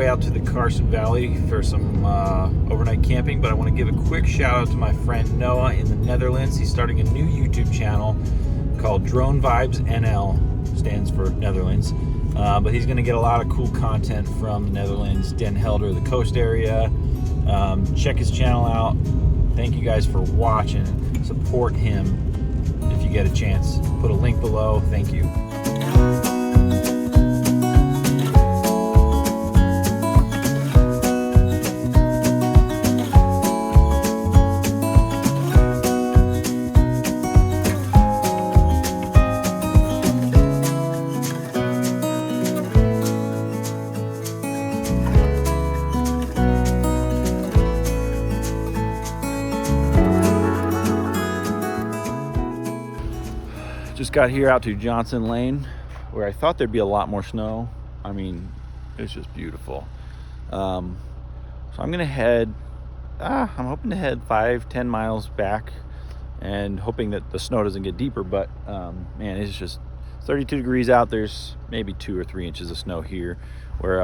way out to the Carson Valley for some overnight camping, but I want to give a quick shout out to my friend Noah in the Netherlands. He's starting a new YouTube channel called Drone Vibes NL, stands for Netherlands. But he's going to get a lot of cool content from the Netherlands, Den Helder, the coast area. Check his channel out. Thank you guys for watching. Support him if you get a chance. Put a link below. Thank you. Just got here out to Johnson Lane, where I thought there'd be a lot more snow. I mean, it's just beautiful. So I'm gonna head, I'm hoping to head 5-10 miles back and hoping that the snow doesn't get deeper, but man, it's just 32 degrees out. There's maybe 2 or 3 inches of snow here. We're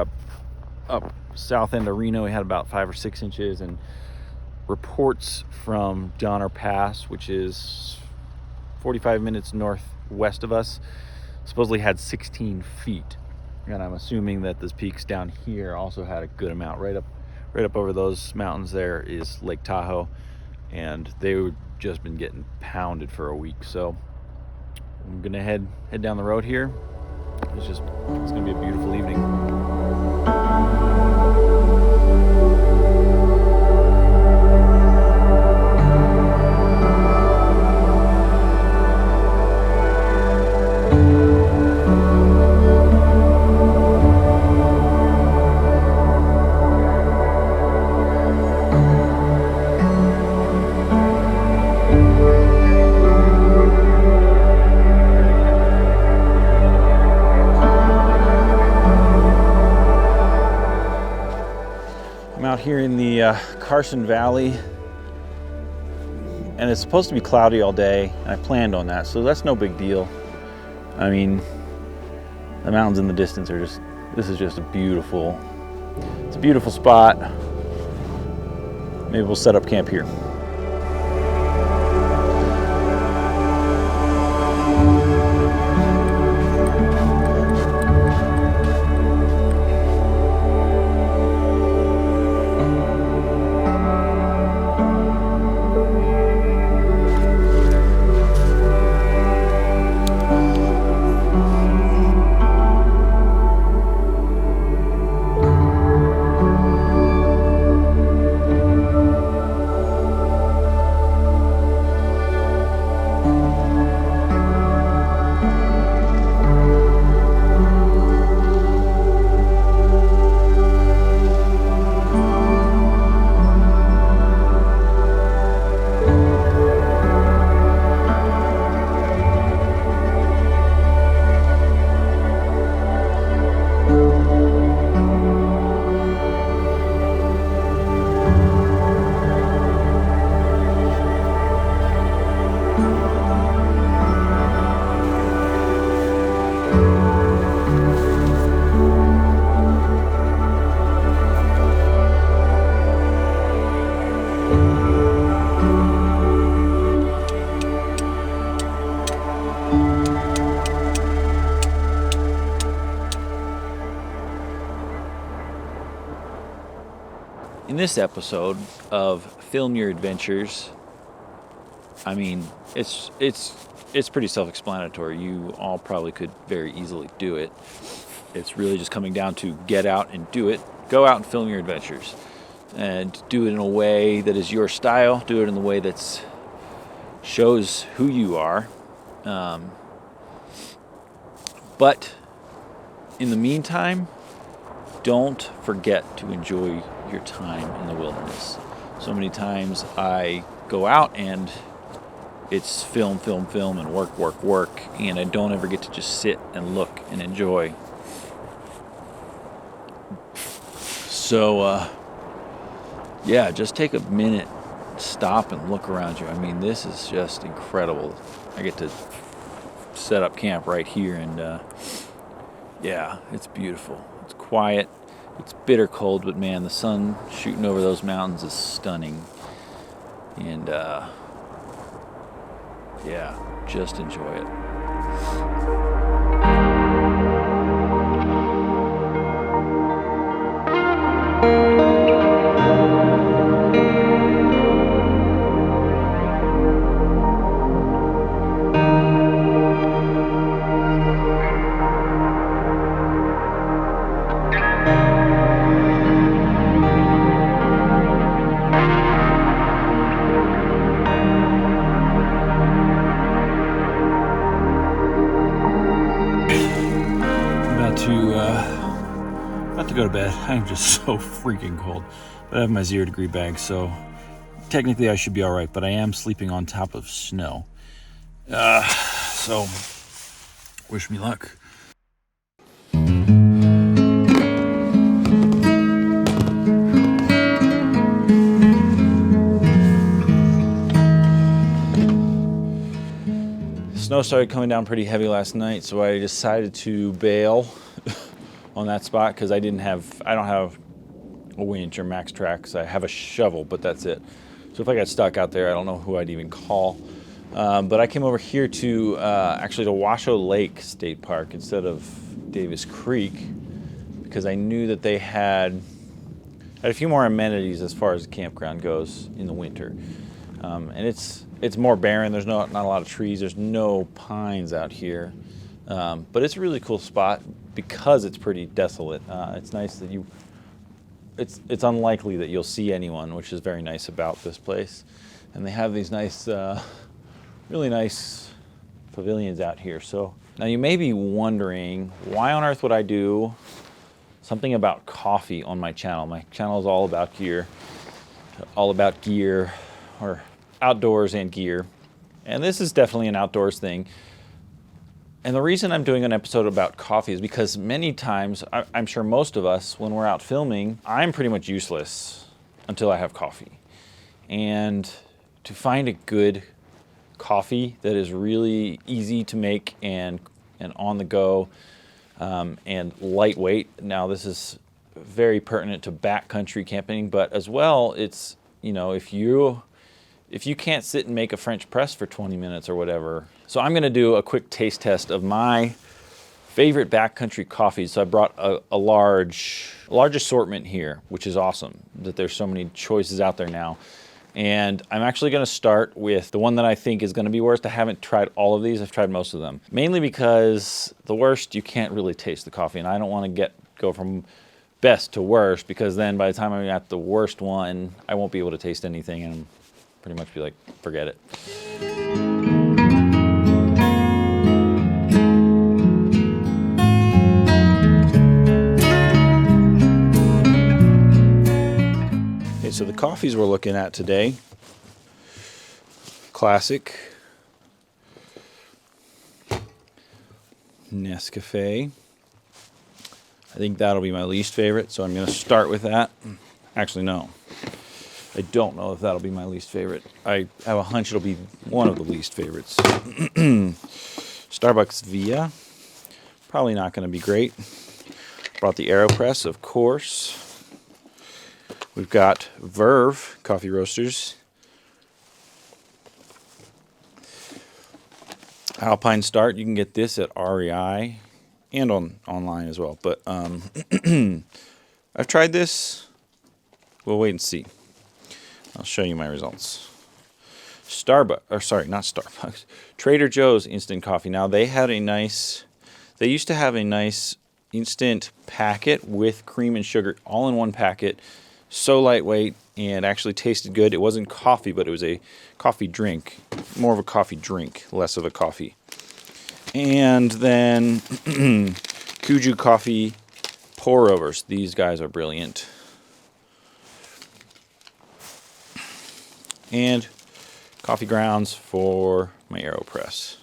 up south end of Reno, we had about 5 or 6 inches, and reports from Donner Pass, which is 45 minutes northwest of us, supposedly had 16 feet. And I'm assuming that this peaks down here also had a good amount. Right up over those mountains there is Lake Tahoe, and they've just been getting pounded for a week. So I'm gonna head down the road here. It's gonna be a beautiful evening. I'm out here in the Carson Valley, and it's supposed to be cloudy all day, and I planned on that, so that's no big deal. I mean, the mountains in the distance are this is just it's a beautiful spot. Maybe we'll set up camp here. In this episode of Film Your Adventures, I mean, it's pretty self-explanatory. You all probably could very easily do it. It's really just coming down to get out and do it. Go out and film your adventures, and do it in a way that is your style. Do it in a way that shows who you are. But in the meantime, don't forget to enjoy your time in the wilderness. So many times I go out and it's film, and work, and I don't ever get to just sit and look and enjoy. So, yeah, just take a minute, stop and look around you. I mean, this is just incredible. I get to set up camp right here, and yeah, it's beautiful. It's quiet. It's bitter cold, but man, the sun shooting over those mountains is stunning. And yeah, just enjoy it. About to go to bed. I'm just so freaking cold. But I have my 0-degree bag, so technically I should be all right. But I am sleeping on top of snow. So wish me luck. Snow started coming down pretty heavy last night, so I decided to bail on that spot because I don't have a winch or max tracks. I have a shovel, but that's it. So if I got stuck out there, I don't know who I'd even call. But I came over here to actually to Washoe Lake State Park instead of Davis Creek because I knew that they had a few more amenities as far as the campground goes in the winter. And it's more barren. There's not a lot of trees. There's no pines out here. But it's a really cool spot because it's pretty desolate. It's nice that it's unlikely that you'll see anyone, which is very nice about this place. And they have these nice, really nice pavilions out here. So now you may be wondering, why on earth would I do something about coffee on my channel? My channel is all about gear or outdoors and gear. And this is definitely an outdoors thing. And the reason I'm doing an episode about coffee is because many times, I'm sure most of us, when we're out filming, I'm pretty much useless until I have coffee. And to find a good coffee that is really easy to make and on the go and lightweight. Now this is very pertinent to backcountry camping, but as well, it's, you know, if you can't sit and make a French press for 20 minutes or whatever. So I'm gonna do a quick taste test of my favorite backcountry coffees. So I brought a large assortment here, which is awesome that there's so many choices out there now. And I'm actually gonna start with the one that I think is gonna be worst. I haven't tried all of these, I've tried most of them. Mainly because the worst, you can't really taste the coffee, and I don't wanna go from best to worst, because then by the time I'm at the worst one, I won't be able to taste anything and pretty much be like, forget it. Okay, so the coffees we're looking at today, classic Nescafe. I think that'll be my least favorite, so I'm gonna start with that. Actually, no. I don't know if that'll be my least favorite. I have a hunch it'll be one of the least favorites. Starbucks Via, probably not going to be great. Brought the Aeropress, of course. We've got Verve coffee roasters. Alpine Start, you can get this at REI and online as well. But I've tried this. We'll wait and see. I'll show you my results. Not Starbucks. Trader Joe's instant coffee. Now they used to have a nice instant packet with cream and sugar all in one packet. So lightweight and actually tasted good. It wasn't coffee, but it was a coffee drink. More of a coffee drink, less of a coffee. And then Kuju coffee pour overs. These guys are brilliant. And coffee grounds for my Aeropress.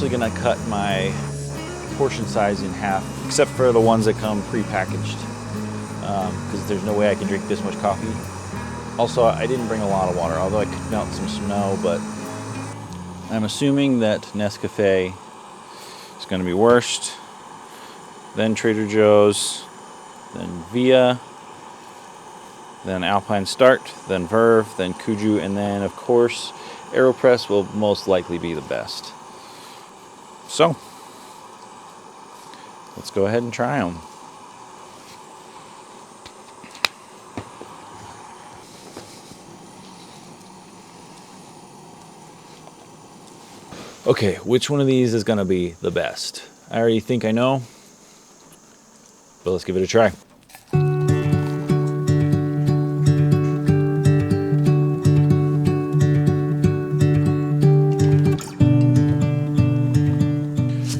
actually gonna cut my portion size in half, except for the ones that come pre-packaged, because there's no way I can drink this much coffee. Also, I didn't bring a lot of water, although I could melt some snow, but I'm assuming that Nescafe is gonna be worst, then Trader Joe's, then Via, then Alpine Start, then Verve, then Kuju, and then of course Aeropress will most likely be the best. So let's go ahead and try them. Okay, which one of these is gonna be the best? I already think I know, but let's give it a try.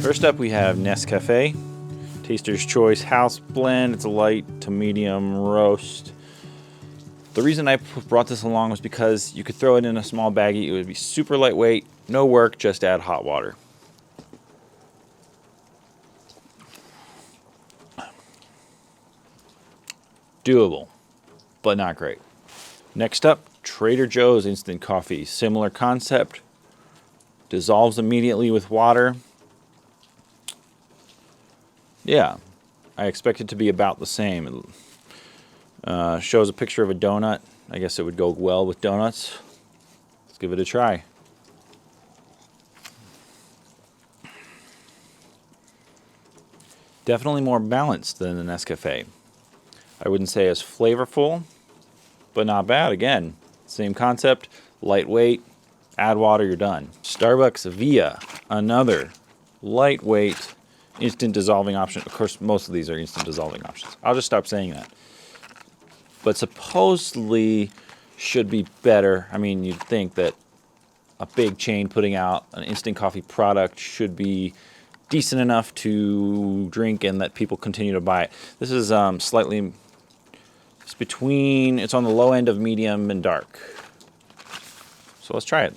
First up, we have Nescafe, Taster's Choice House Blend. It's a light to medium roast. The reason I brought this along was because you could throw it in a small baggie. It would be super lightweight, no work, just add hot water. Doable, but not great. Next up, Trader Joe's Instant Coffee. Similar concept, dissolves immediately with water. Yeah, I expect it to be about the same. It shows a picture of a donut. I guess it would go well with donuts. Let's give it a try. Definitely more balanced than the Nescafe. I wouldn't say as flavorful, but not bad. Again, same concept, lightweight, add water, you're done. Starbucks Via, another lightweight, instant dissolving option. Of course, most of these are instant dissolving options. I'll just stop saying that. But supposedly should be better. I mean, you'd think that a big chain putting out an instant coffee product should be decent enough to drink and that people continue to buy it. This is slightly, it's between, it's on the low end of medium and dark. So let's try it.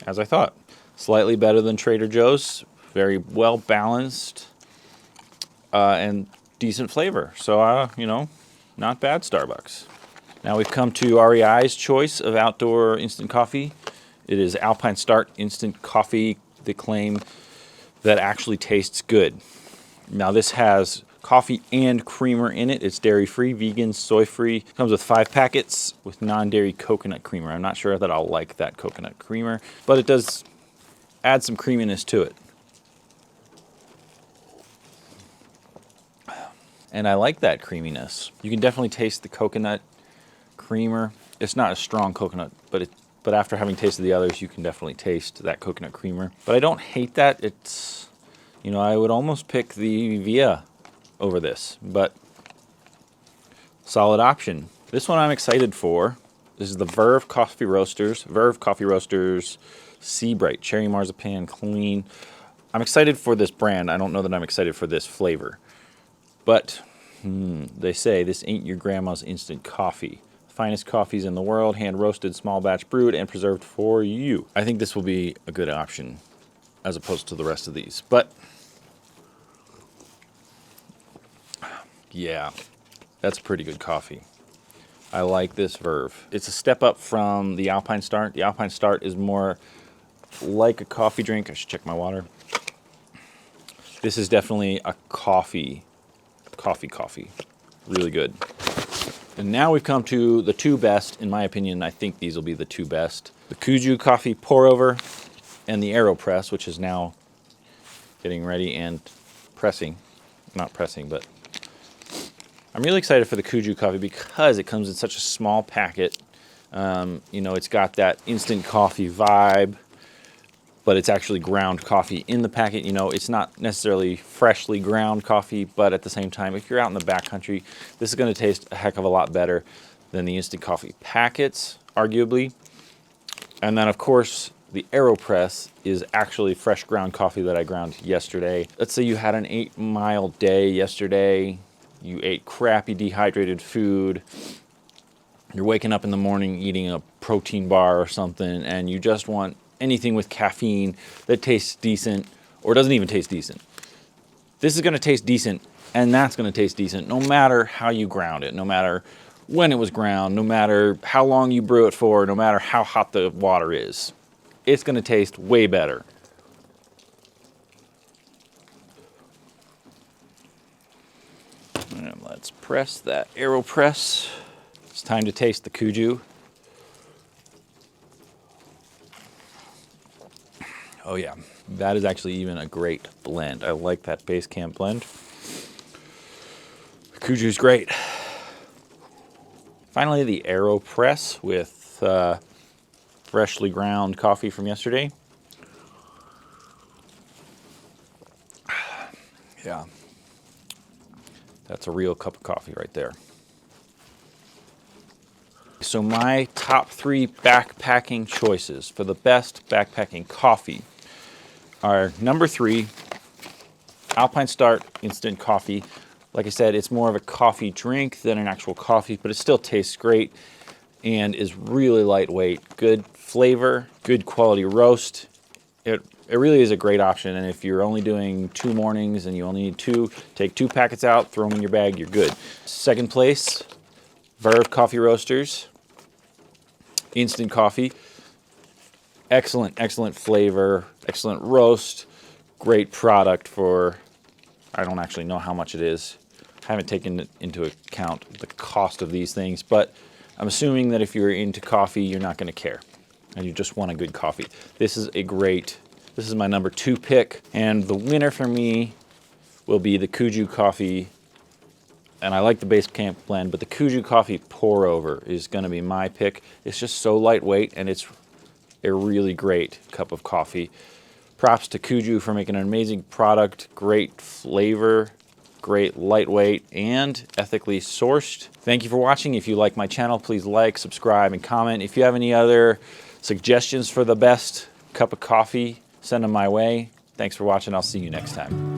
As I thought, slightly better than Trader Joe's, very well balanced, and decent flavor. So, you know, not bad Starbucks. Now we've come to REI's choice of outdoor instant coffee. It is Alpine Start Instant Coffee, the claim that actually tastes good. Now this has coffee and creamer in it. It's dairy-free, vegan, soy-free. Comes with 5 packets with non-dairy coconut creamer. I'm not sure that I'll like that coconut creamer, but it does add some creaminess to it. And I like that creaminess. You can definitely taste the coconut creamer. It's not a strong coconut, but after having tasted the others, you can definitely taste that coconut creamer. But I don't hate that. It's, you know, I would almost pick the Via over this, but solid option. This one I'm excited for. This is the Verve Coffee Roasters. Verve Coffee Roasters Sea Bright Cherry Marzipan Clean. I'm excited for this brand. I don't know that I'm excited for this flavor. But they say this ain't your grandma's instant coffee. Finest coffees in the world, hand roasted, small batch brewed, and preserved for you. I think this will be a good option as opposed to the rest of these. But yeah, that's pretty good coffee. I like this Verve. It's a step up from the Alpine Start. The Alpine Start is more like a coffee drink. I should check my water. This is definitely a coffee. Really good. And now we've come to the 2 best. In my opinion, I think these will be the 2 best. The Kuju Coffee Pour Over and the Aeropress, which is now getting ready and pressing. Not pressing, but I'm really excited for the Kuju coffee because it comes in such a small packet. You know, it's got that instant coffee vibe, but it's actually ground coffee in the packet. You know, it's not necessarily freshly ground coffee, but at the same time, if you're out in the backcountry, this is going to taste a heck of a lot better than the instant coffee packets, arguably. And then, of course, the Aeropress is actually fresh ground coffee that I ground yesterday. Let's say you had an 8-mile day yesterday. You ate crappy dehydrated food. you're waking up in the morning eating a protein bar or something, and you just want anything with caffeine that tastes decent or doesn't even taste decent. This is going to taste decent, and that's going to taste decent no matter how you ground it, no matter when it was ground, no matter how long you brew it for, no matter how hot the water is. It's going to taste way better. And let's press that Aeropress. It's time to taste the Kuju. Oh yeah, that is actually even a great blend. I like that base camp blend. Kuju's great. Finally, the Aeropress with freshly ground coffee from yesterday. Yeah, that's a real cup of coffee right there. So my top 3 backpacking choices for the best backpacking coffee are: number 3, Alpine Start instant coffee. Like I said, it's more of a coffee drink than an actual coffee, but it still tastes great and is really lightweight. Good flavor, good quality roast. It really is a great option, and if you're only doing 2 mornings and you only need 2, take 2 packets out, throw them in your bag, you're good. Second place, Verve coffee roasters. Instant coffee. Excellent, excellent flavor, excellent roast, great product for, I don't actually know how much it is. I haven't taken into account the cost of these things, but I'm assuming that if you're into coffee, you're not going to care, and you just want a good coffee. This is my number 2 pick, and the winner for me will be the Kuju coffee. And I like the base camp blend, but the Kuju coffee pour over is going to be my pick. It's just so lightweight, and it's a really great cup of coffee. Props to Kuju for making an amazing product, great flavor, great lightweight, and ethically sourced. Thank you for watching. If you like my channel, please like, subscribe, and comment. If you have any other suggestions for the best cup of coffee, send them my way. Thanks for watching. I'll see you next time.